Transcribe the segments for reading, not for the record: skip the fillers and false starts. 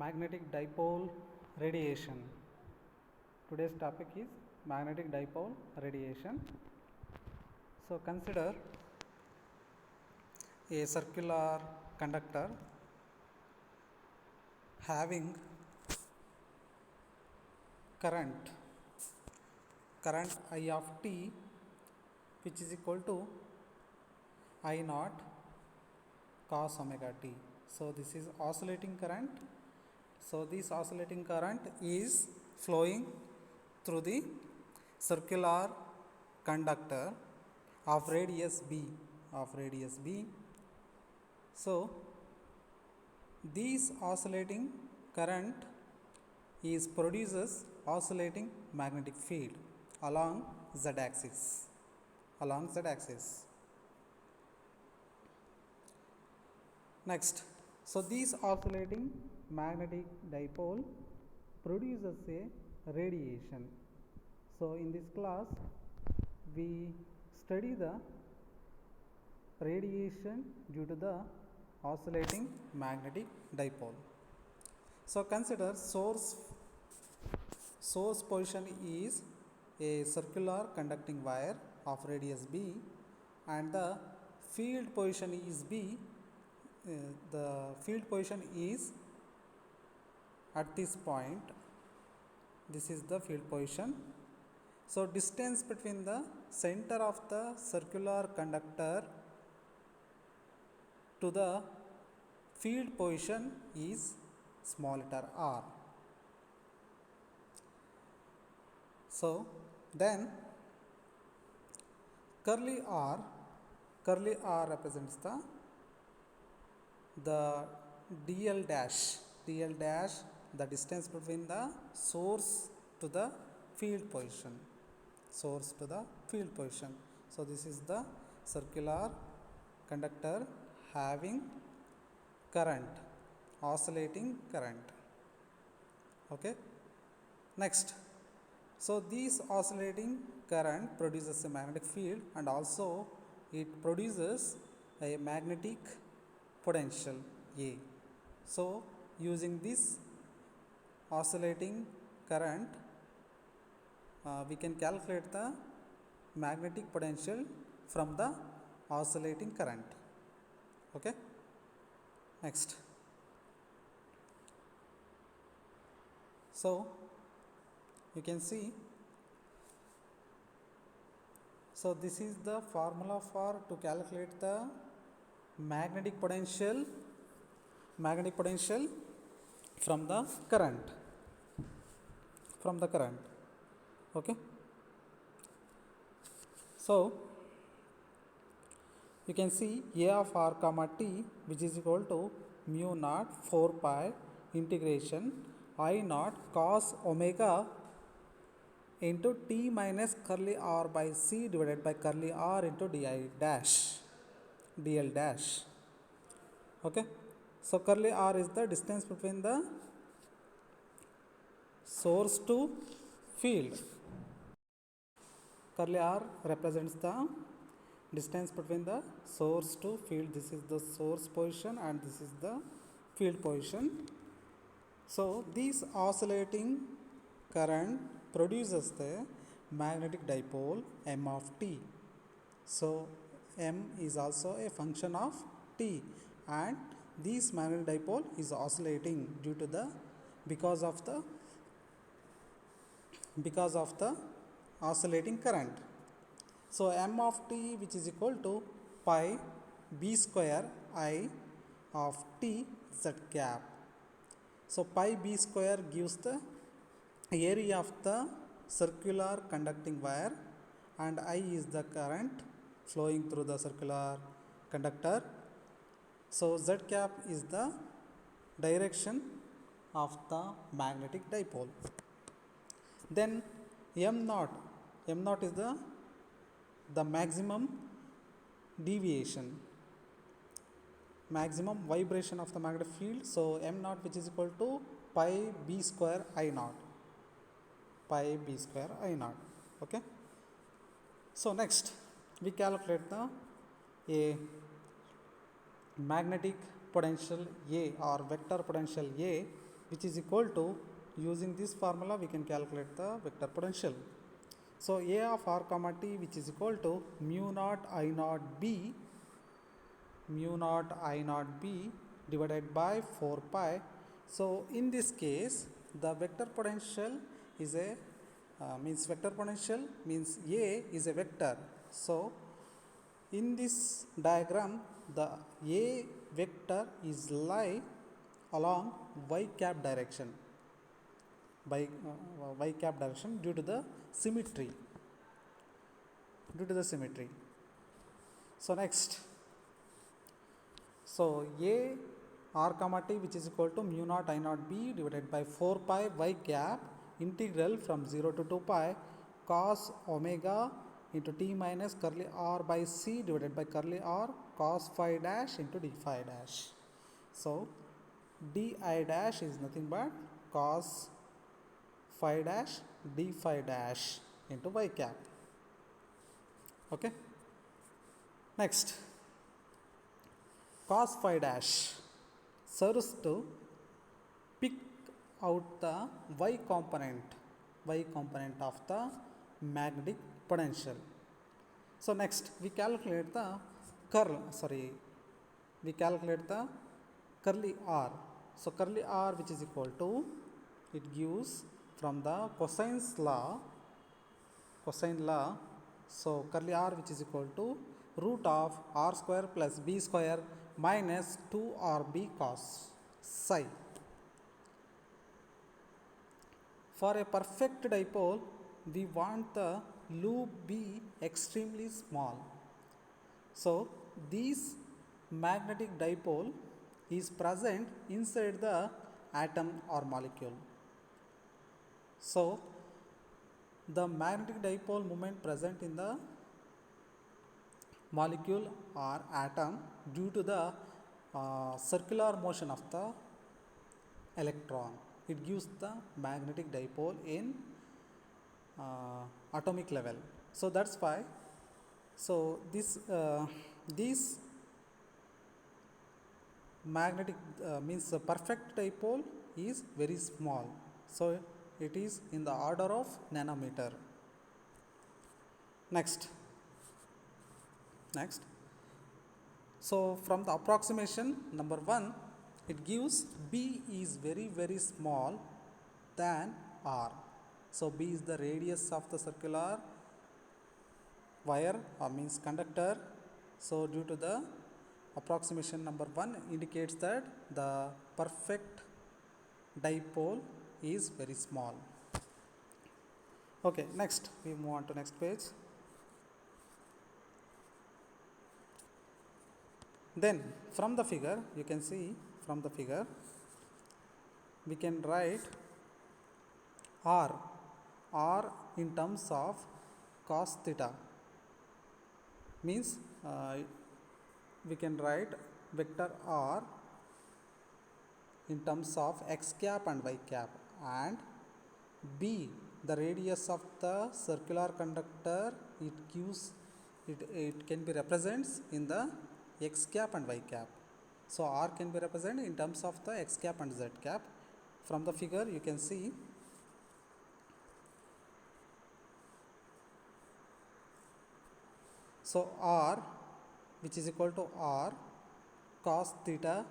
magnetic dipole radiation. Today's topic is magnetic dipole radiation. So consider a circular conductor having current I of t, which is equal to I naught cos omega t. So this is oscillating current. So this oscillating current is flowing through the circular conductor of radius b. So this oscillating current produces oscillating magnetic field along z axis. Next, so this oscillating magnetic dipole produces a radiation. So in this class we study the radiation due to the oscillating magnetic dipole. So consider source position is a circular conducting wire of radius b, and the field position is b. The field position is at this point. This is the field position. So distance between the center of the circular conductor to the field position is small letter r. So then curly r represents the dl dash, the distance between the source to the field position. So this is the circular conductor having current, oscillating current. Okay. Next, so this oscillating current produces a magnetic field, and also it produces a magnetic potential A. So using this oscillating current, we can calculate the magnetic potential from the oscillating current. Okay. Next, so you can see, so this is the formula for to calculate the magnetic potential from the current. Okay. So you can see A of r comma t, which is equal to mu naught 4 pi integration I naught cos omega into t minus curly r by c divided by curly r into dl dash. Okay. So curly r is the distance between the source to field. Curly r represents the distance between the source to field. This is the source position and this is the field position. So this oscillating current produces the magnetic dipole m of t. So m is also a function of t, and this magnetic dipole is oscillating due to the because of the oscillating current. So m of t, which is equal to pi b square I of t z cap. So pi b square gives the area of the circular conducting wire, and I is the current flowing through the circular conductor. So z cap is the direction of the magnetic dipole. Then m naught is the maximum deviation, maximum vibration of the magnetic field. So m naught, which is equal to pi b square I naught. Okay. So next we calculate a magnetic potential A or vector potential A which is equal to, using this formula we can calculate the vector potential. So A of r comma t, which is equal to mu naught I naught b, mu naught I naught b divided by 4 pi. So in this case the vector potential is a vector potential means A is a vector. So in this diagram the A vector is lie along y cap direction, by y cap direction due to the symmetry, So next, so A r comma t, which is equal to mu naught I naught b divided by 4 pi y cap integral from 0 to 2 pi cos omega into t minus curly r by c divided by curly r cos phi dash into d phi dash. So d I dash is nothing but cos phi dash d phi dash into y cap. Okay. Next, cos phi dash serves to pick out the y component of the magnetic potential. So next we calculate the curly r. So curly r, which is equal to, it gives from the cosine law. So curly r, which is equal to root of r square plus b square minus 2rb cos psi. For a perfect dipole, we want the loop be extremely small. So this magnetic dipole is present inside the atom or molecule. So the magnetic dipole moment present in the molecule or atom due to the circular motion of the electron, it gives the magnetic dipole in atomic level. So that's why, so this magnetic means the perfect dipole is very small, so it is in the order of nanometer. Next, so from the approximation number 1, it gives B is very small than R. So B is the radius of the circular wire or means conductor. So due to the approximation number 1 indicates that the perfect dipole is very small. Okay, next we move on to next page. Then from the figure, you can see from the figure we can write R in terms of cos theta, means we can write vector R in terms of x cap and y cap, and B, the radius of the circular conductor, it can be represents in the x cap and y cap. So R can be represented in terms of the x cap and z cap. From the figure you can see so R, which is equal to R cos theta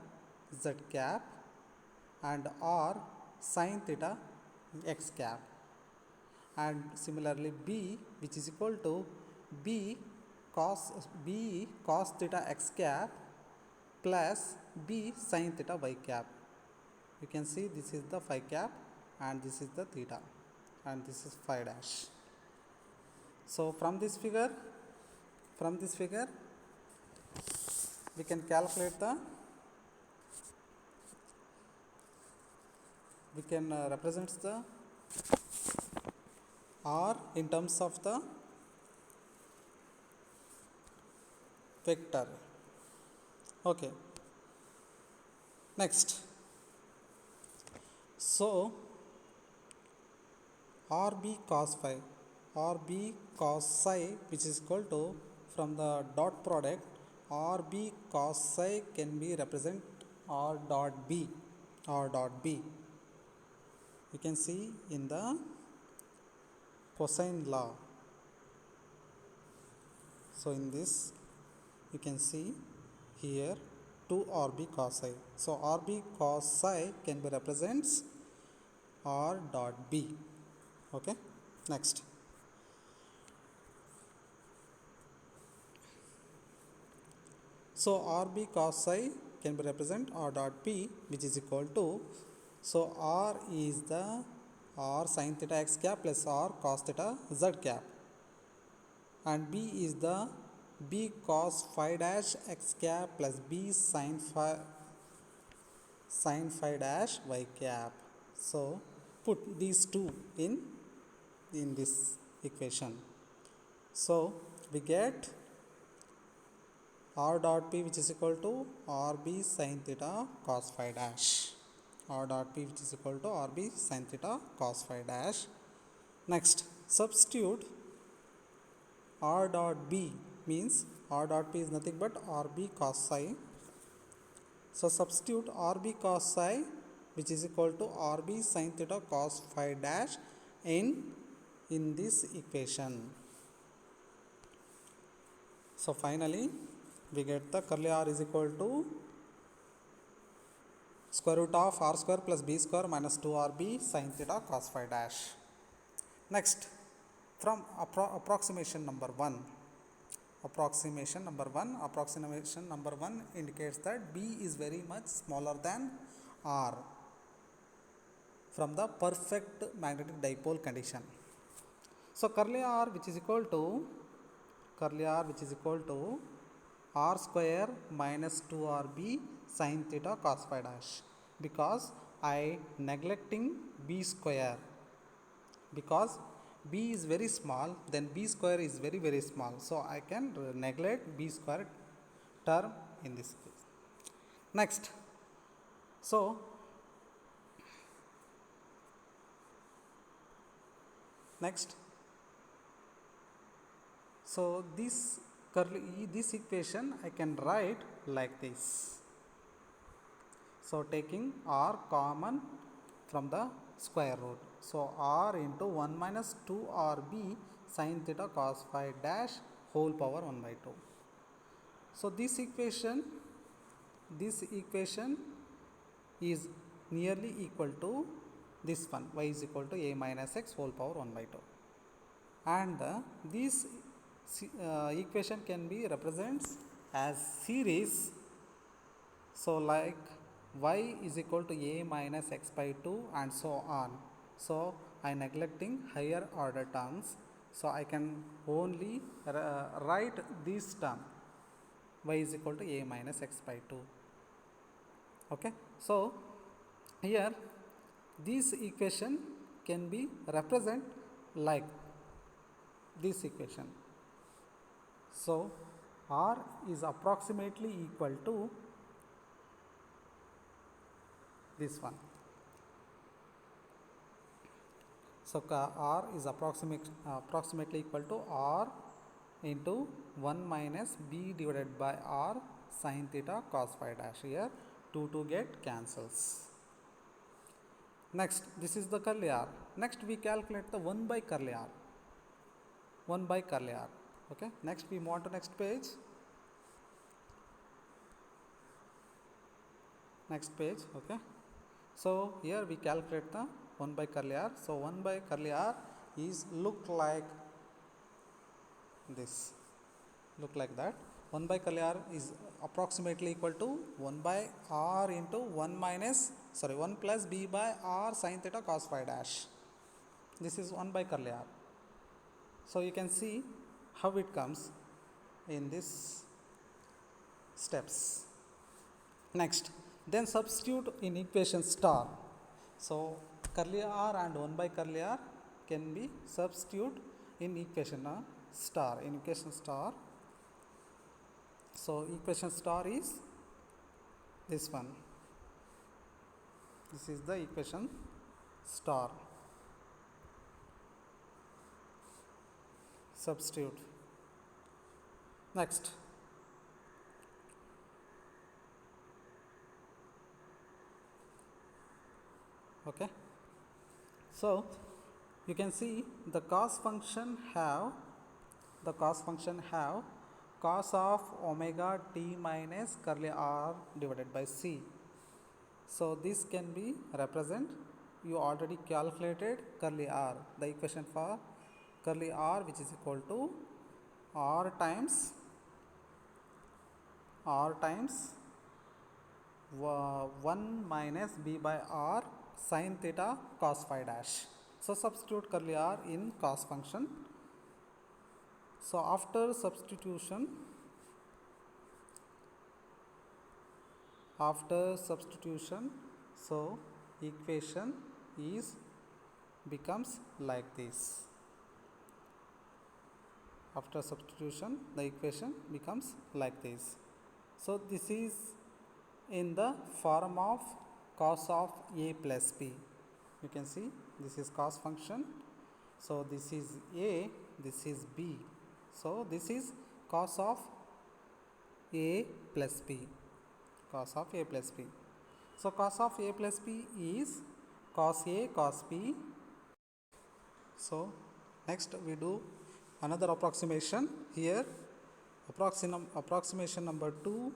z cap and R sin theta x cap, and similarly B, which is equal to B cos theta x cap plus B sin theta y cap. You can see this is the phi cap and this is the theta and this is phi dash. So from this figure we can calculate represents the R in terms of the vector. Okay, next, so RB cos psi, which is equal to, from the dot product, RB cos psi can be represent R dot B. you can see in the cosine law. So in this you can see here 2 RB cos I. So RB cos I can be represents R dot B. Okay, next. So RB cos I can be represent R dot P, which is equal to, so R is the R sin theta x cap plus R cos theta z cap, and B is the B cos phi dash x cap plus B sin phi dash y cap. So put these two in this equation. So we get R dot P, which is equal to RB sin theta cos phi dash. R dot P, which is equal to RB sin theta cos phi dash. Next, substitute R dot B means R dot P is nothing but RB cos psi. So substitute RB cos psi, which is equal to RB sin theta cos phi dash in this equation. So finally we get the curly R is equal to square root of R square plus B square minus 2RB sin theta cos phi dash. Next, from approximation number 1. Approximation number 1 indicates that B is very much smaller than R from the perfect magnetic dipole condition. So curly R, which is equal to R square minus 2RB sin theta cos phi dash, because I neglecting B square, because B is very small, then B square is very very small, so I can neglect B square term in this case. Next, so this equation I can write like this. So taking R common from the square root, so R into 1 minus 2RB sin theta cos phi dash whole power 1 by 2. So this equation is nearly equal to this one, y is equal to a minus x whole power 1 by 2, and this equation can be represents as series. So like y is equal to a minus x by 2 and so on. So I neglecting higher order terms, so I can only write this term y is equal to a minus x by 2. Okay, so here this equation can be represent like this equation. So R is approximately equal to this one. So R is approximately equal to R into 1 minus B divided by R sin theta cos phi dash. Here 2 get cancels. Next, this is the curly R. Next we calculate the 1 by curly R. Okay, next we move on to next page. Okay, so here we calculate the 1 by curly R. So 1 by curly R is look like this, look like that. 1 by curly R is approximately equal to 1 by R into 1 plus B by R sin theta cos phi dash. This is 1 by curly R. So you can see how it comes in this steps. Next, then substitute in equation star. So curly R and 1 by curly R can be substitute in equation star. So equation star is this one. This is the equation star. Substitute. Next, okay, So you can see the cos function have cos of omega t minus curly r divided by c. So this can be represent, you already calculated curly r, the equation for curly r, which is equal to r times 1 minus b by r sin theta cos phi dash. So substitute curly r in cos function. So after substitution, so equation is becomes like this. After substitution, the equation becomes like this. So this is in the form of cos of a plus b. You can see this is cos function. So this is a, this is b. So this is cos of a plus b. Cos of a plus b. So cos of a plus b is cos a cos b. So next we do another approximation. Here approximation number 2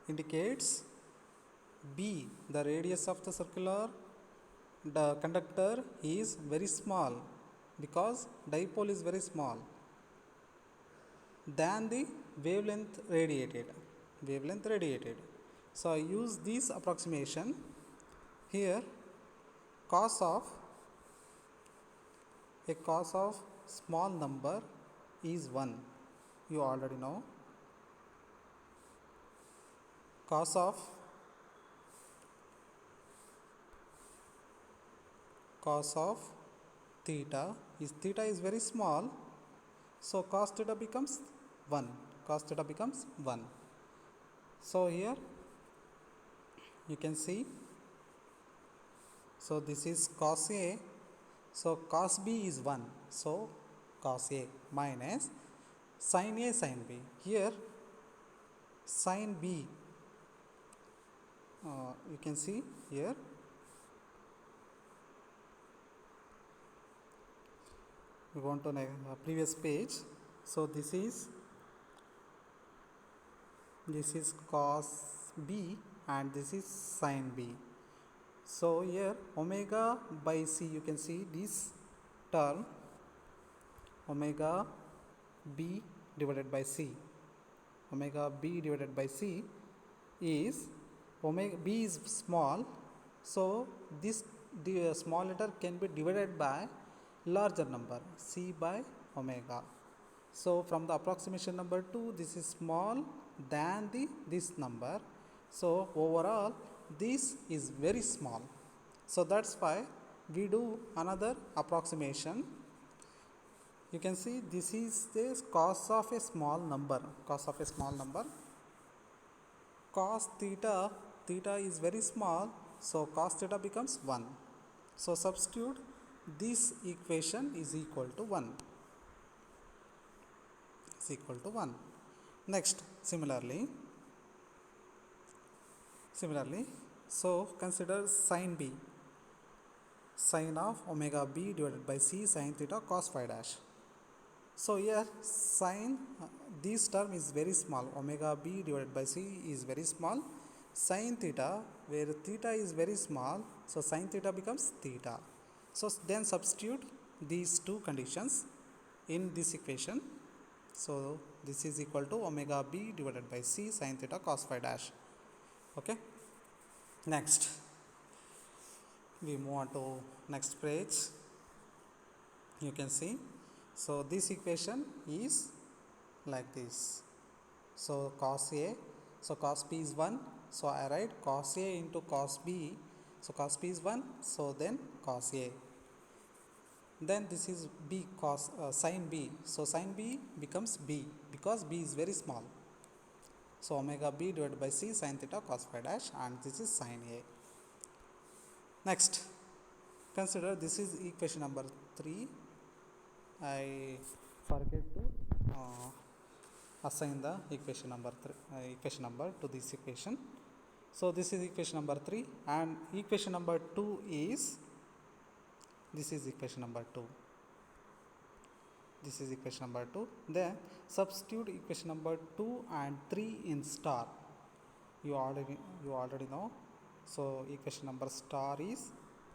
indicates b, the radius of the circular the conductor is very small, because dipole is very small than the wavelength radiated. So I use this approximation. Here cos of small number is 1. You already know. Cos of theta is very small, so cos theta becomes 1. So here you can see, so this is cos a, so cos b is 1, so cos a minus sin a sin b. Here sin b, you can see here, we go on to previous page. So this is cos b and this is sin b. So here omega by c, you can see this term omega b divided by c. Omega b divided by c is, omega b is small, so this small letter can be divided by larger number, c by omega. So from the approximation number 2, this is small than this number, so overall this is very small. So that's why we do another approximation. You can see this is the cos of a small number. Cos theta is very small, so cos theta becomes 1. So substitute this equation is equal to 1. Next, similarly, so consider sin b, sin of omega b divided by c sin theta cos phi dash. So here sin, this term is very small, omega b divided by c is very small. Sin theta, where theta is very small, so sin theta becomes theta. So then substitute these two conditions in this equation. So this is equal to omega b divided by c sin theta cos phi dash. Okay. Next, we move on to next page. You can see, so this equation is like this. So cos a, so cos b is 1, so I write cos a into cos b. So cos b is 1, so then cos a. Then this is b cos sin b. So sin b becomes b, because b is very small. So omega b divided by c sin theta cos phi dash, and this is sin a. Next, consider this is equation number 3. I forget to assign the equation number to this equation. So this is equation number 3, and equation number 2 is This is equation number 2. This is equation number 2. Then substitute equation number 2 and 3 in star. You already know. So equation number star is